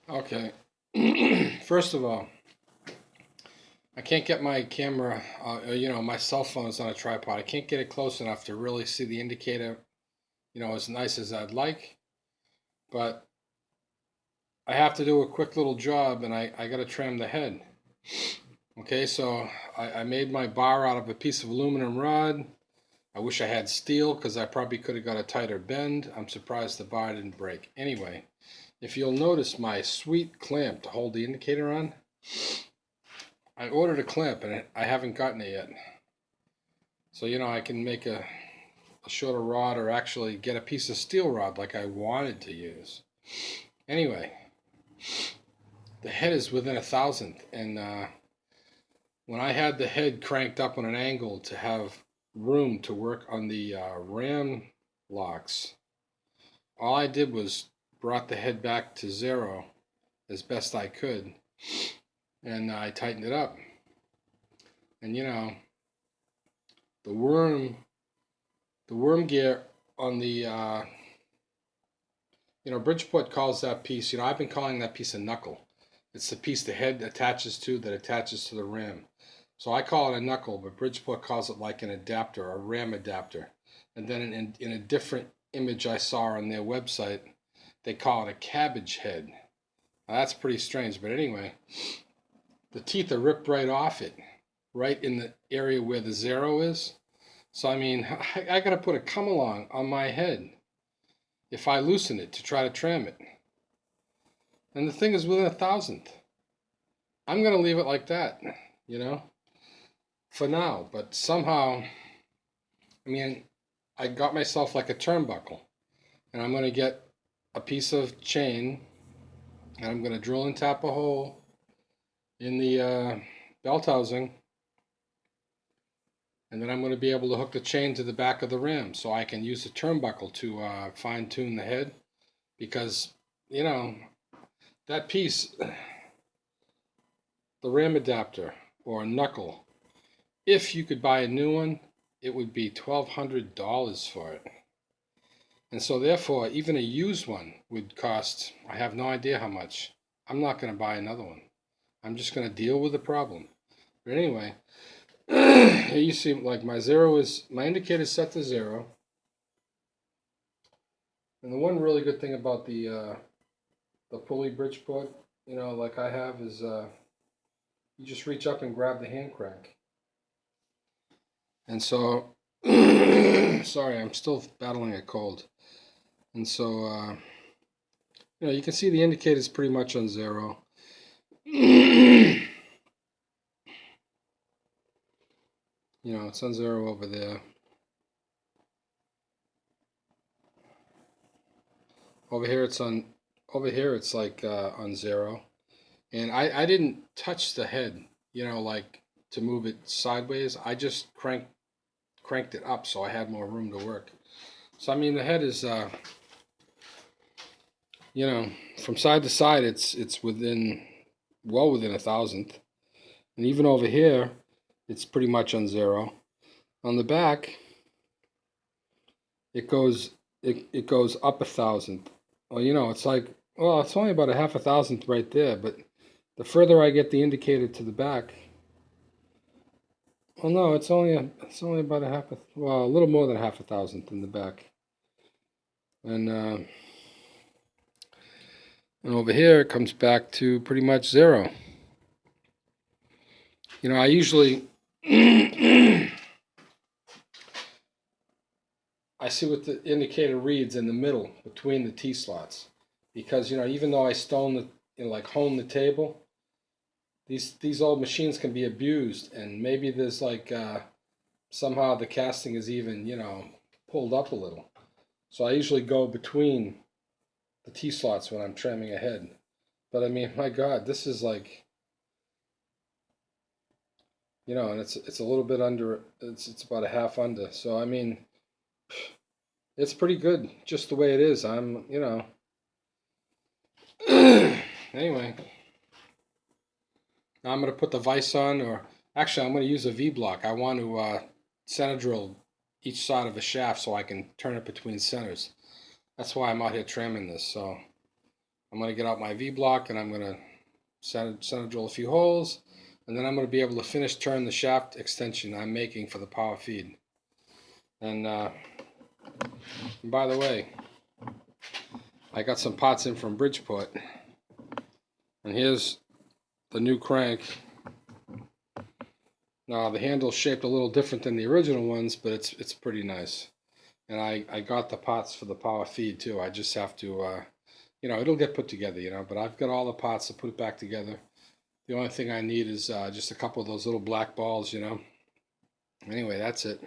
Okay. First of all, I can't get my camera, my cell phone is on a tripod. I can't get it close enough to really see the indicator, as nice as I'd like. But I have to do a quick little job and I got to trim the head. Okay, so I made my bar out of a piece of aluminum rod. I wish I had steel because I probably could have got a tighter bend. I'm surprised the bar didn't break. Anyway, if you'll notice my sweet clamp to hold the indicator on, I ordered a clamp and I haven't gotten it yet. So, I can make a shorter rod or actually get a piece of steel rod like I wanted to use. Anyway, the head is within a thousandth. And when I had the head cranked up on an angle to have room to work on the ram locks, all I did was brought the head back to zero as best I could. And I tightened it up. And the worm the worm gear on the Bridgeport calls that piece, I've been calling that piece a knuckle. It's the piece the head attaches to that attaches to the ram. So I call it a knuckle, but Bridgeport calls it like an adapter, a ram adapter. And then in a different image I saw on their website, they call it a cabbage head. Now, that's pretty strange, but anyway, the teeth are ripped right off it, right in the area where the zero is. So I mean, I got to put a come along on my head if I loosen it to try to tram it. And the thing is within a thousandth. I'm going to leave it like that, you know, for now. But somehow, I got myself like a turnbuckle. And I'm going to get a piece of chain and I'm going to drill and tap a hole in the belt housing. And then I'm going to be able to hook the chain to the back of the ram so I can use the turnbuckle to fine tune the head. Because, that piece, the ram adapter or knuckle, if you could buy a new one, it would be $1,200 for it. And so therefore, even a used one would cost, I have no idea how much. I'm not going to buy another one. I'm just going to deal with the problem. But anyway, here you see like my indicator is set to zero. And the one really good thing about the pulley Bridgeport, like I have is you just reach up and grab the hand crank. And so, sorry, I'm still battling a cold. And so, you can see the indicator is pretty much on zero. It's on zero over there. Over here it's like on zero. And I didn't touch the head, like to move it sideways. I just cranked it up so I had more room to work. So I mean the head is from side to side it's well within a thousandth. And even over here it's pretty much on zero. On the back it goes up a thousandth. Well, it's only about a half a thousandth right there, but the further I get the indicator to the back, well, no, it's only about a little more than half a thousandth in the back, and over here it comes back to pretty much zero. I usually I see what the indicator reads in the middle between the T slots, because even though I hone the table, these old machines can be abused, and maybe there's somehow the casting is even pulled up a little. So I usually go between the T slots when I'm trimming ahead. But I mean, my God, this is and it's a little bit under. It's about a half under. So I mean, it's pretty good just the way it is. Anyway, now I'm going to put the vise on, or actually, I'm going to use a V-block. I want to center drill each side of a shaft so I can turn it between centers. That's why I'm out here trimming this. So I'm going to get out my V-block and I'm going to center drill a few holes, and then I'm going to be able to finish turn the shaft extension I'm making for the power feed. And by the way, I got some pots in from Bridgeport, and here's the new crank. Now the handle's shaped a little different than the original ones, but it's pretty nice. And I got the pots for the power feed too. I just have to, it'll get put together, but I've got all the pots to put it back together. The only thing I need is just a couple of those little black balls, Anyway, that's it.